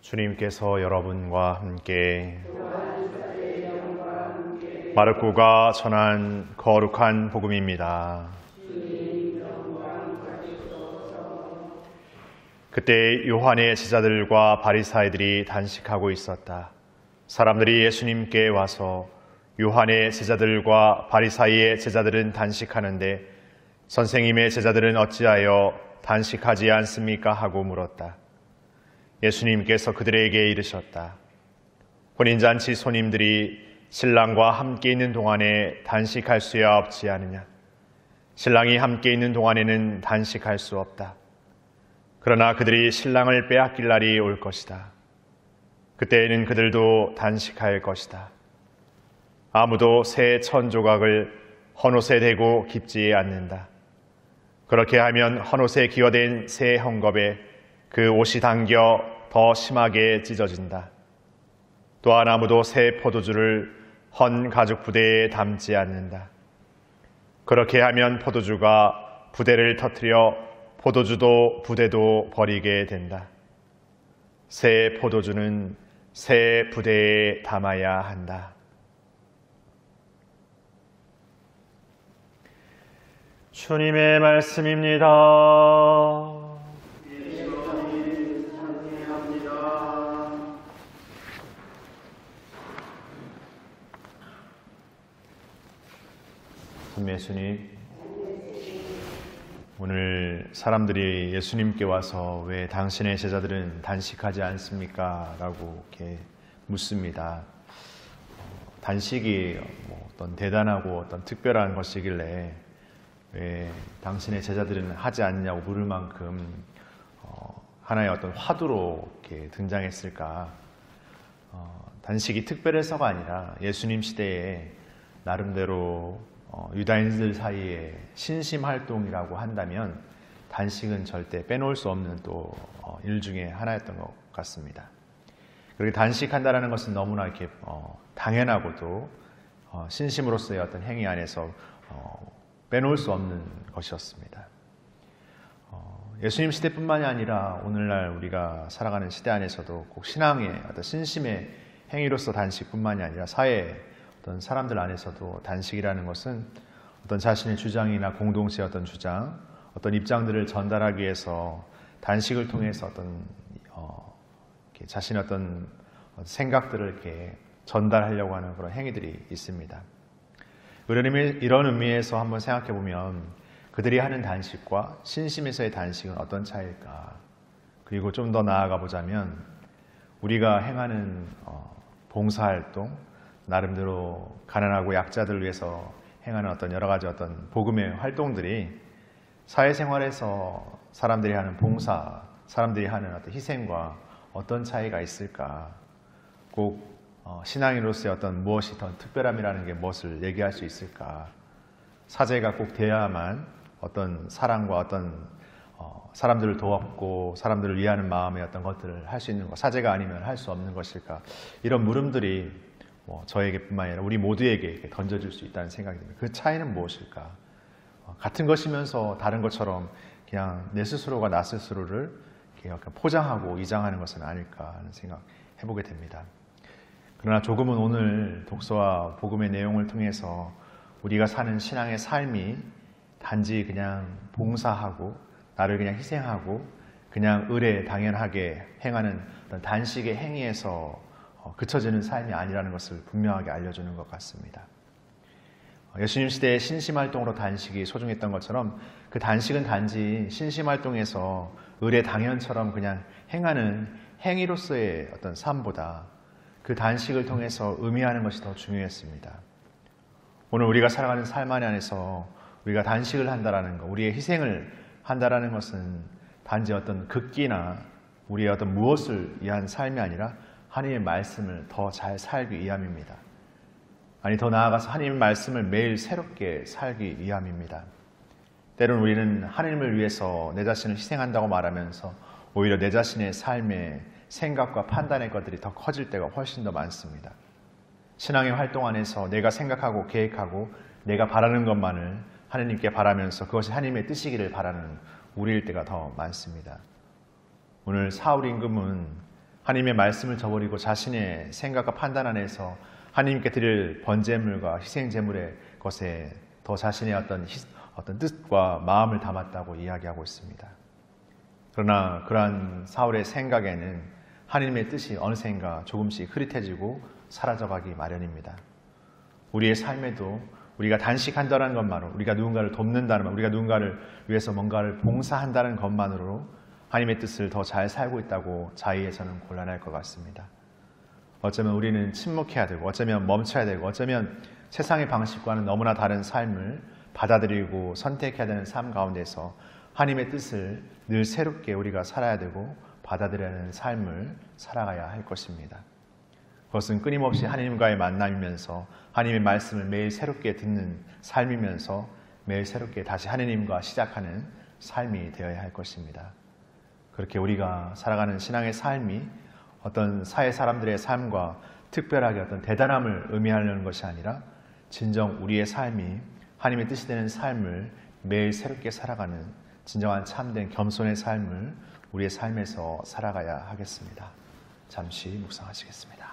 주님께서 여러분과 함께 마르코가 전한 거룩한 복음입니다. 그때 요한의 제자들과 바리사이들이 단식하고 있었다. 사람들이 예수님께 와서 요한의 제자들과 바리사이의 제자들은 단식하는데 선생님의 제자들은 어찌하여 단식하지 않습니까? 하고 물었다. 예수님께서 그들에게 이르셨다. 혼인잔치 손님들이 신랑과 함께 있는 동안에 단식할 수야 없지 않으냐. 신랑이 함께 있는 동안에는 단식할 수 없다. 그러나 그들이 신랑을 빼앗길 날이 올 것이다. 그때에는 그들도 단식할 것이다. 아무도 새 천조각을 헌옷에 대고 깁지 않는다. 그렇게 하면 헌옷에 기어된 새 헝겊에 그 옷이 당겨 더 심하게 찢어진다. 또한 아무도 새 포도주를 헌 가죽 부대에 담지 않는다. 그렇게 하면 포도주가 부대를 터뜨려 포도주도 부대도 버리게 된다. 새 포도주는 새 부대에 담아야 한다. 주님의 말씀입니다. 예수님, 오늘 사람들이 예수님께 와서 왜 당신의 제자들은 단식하지 않습니까? 라고 이렇게 묻습니다. 단식이 어떤 대단하고 어떤 특별한 것이길래 왜 당신의 제자들은 하지 않냐고 물을 만큼 하나의 어떤 화두로 이렇게 등장했을까? 단식이 특별해서가 아니라 예수님 시대에 나름대로 유다인들 사이에 신심활동이라고 한다면 단식은 절대 빼놓을 수 없는 또 일 중에 하나였던 것 같습니다. 그렇게 단식한다는 것은 너무나 이렇게 당연하고도 신심으로서의 어떤 행위 안에서 빼놓을 수 없는 것이었습니다. 예수님 시대뿐만이 아니라 오늘날 우리가 살아가는 시대 안에서도 꼭 신앙의 어떤 신심의 행위로서 단식뿐만이 아니라 사회에 어떤 사람들 안에서도 단식이라는 것은 어떤 자신의 주장이나 공동체의 어떤 주장, 어떤 입장들을 전달하기 위해서 단식을 통해서 어떤 자신의 어떤 생각들을 이렇게 전달하려고 하는 그런 행위들이 있습니다. 이런 의미에서 한번 생각해 보면 그들이 하는 단식과 신심에서의 단식은 어떤 차이일까? 그리고 좀 더 나아가 보자면 우리가 행하는 봉사활동, 나름대로 가난하고 약자들을 위해서 행하는 어떤 여러 가지 어떤 복음의 활동들이 사회생활에서 사람들이 하는 봉사, 사람들이 하는 어떤 희생과 어떤 차이가 있을까? 꼭 신앙인으로서의 어떤 무엇이 더 특별함이라는 게 무엇을 얘기할 수 있을까? 사제가 꼭 돼야만 어떤 사랑과 어떤 사람들을 도왔고 사람들을 위하는 마음의 어떤 것들을 할 수 있는 것, 사제가 아니면 할 수 없는 것일까? 이런 물음들이 저에게뿐만 아니라 우리 모두에게 던져줄 수 있다는 생각이 듭니다. 그 차이는 무엇일까? 같은 것이면서 다른 것처럼 그냥 내 스스로가 나 스스로를 이렇게 포장하고 이장하는 것은 아닐까 하는 생각 해보게 됩니다. 그러나 조금은 오늘 독서와 복음의 내용을 통해서 우리가 사는 신앙의 삶이 단지 그냥 봉사하고 나를 그냥 희생하고 그냥 의례 당연하게 행하는 어떤 단식의 행위에서 그쳐지는 삶이 아니라는 것을 분명하게 알려주는 것 같습니다. 예수님 시대의 신심활동으로 단식이 소중했던 것처럼 그 단식은 단지 신심활동에서 의례 당연처럼 그냥 행하는 행위로서의 어떤 삶보다 그 단식을 통해서 의미하는 것이 더 중요했습니다. 오늘 우리가 살아가는 삶 안에서 우리가 단식을 한다라는 것, 우리의 희생을 한다라는 것은 단지 어떤 극기나 우리의 어떤 무엇을 위한 삶이 아니라 하나님의 말씀을 더 잘 살기 위함입니다. 아니 더 나아가서 하나님의 말씀을 매일 새롭게 살기 위함입니다. 때로는 우리는 하나님을 위해서 내 자신을 희생한다고 말하면서 오히려 내 자신의 삶의 생각과 판단의 것들이 더 커질 때가 훨씬 더 많습니다. 신앙의 활동 안에서 내가 생각하고 계획하고 내가 바라는 것만을 하나님께 바라면서 그것이 하나님의 뜻이기를 바라는 우리일 때가 더 많습니다. 오늘 사울 임금은 하나님의 말씀을 저버리고 자신의 생각과 판단 안에서 하나님께 드릴 번제물과 희생제물의 것에 더 자신의 어떤 뜻과 마음을 담았다고 이야기하고 있습니다. 그러나 그러한 사울의 생각에는 하나님의 뜻이 어느샌가 조금씩 흐릿해지고 사라져가기 마련입니다. 우리의 삶에도 우리가 단식한다는 것만으로, 우리가 누군가를 돕는다는 것, 우리가 누군가를 위해서 뭔가를 봉사한다는 것만으로 하나님의 뜻을 더 잘 살고 있다고 자의해서는 곤란할 것 같습니다. 어쩌면 우리는 침묵해야 되고, 어쩌면 멈춰야 되고, 어쩌면 세상의 방식과는 너무나 다른 삶을 받아들이고 선택해야 되는 삶 가운데서 하나님의 뜻을 늘 새롭게 우리가 살아야 되고 받아들여야 하는 삶을 살아가야 할 것입니다. 그것은 끊임없이 하나님과의 만남이면서 하나님의 말씀을 매일 새롭게 듣는 삶이면서 매일 새롭게 다시 하나님과 시작하는 삶이 되어야 할 것입니다. 그렇게 우리가 살아가는 신앙의 삶이 어떤 사회 사람들의 삶과 특별하게 어떤 대단함을 의미하려는 것이 아니라 진정 우리의 삶이 하나님의 뜻이 되는 삶을 매일 새롭게 살아가는 진정한 참된 겸손의 삶을 우리의 삶에서 살아가야 하겠습니다. 잠시 묵상하시겠습니다.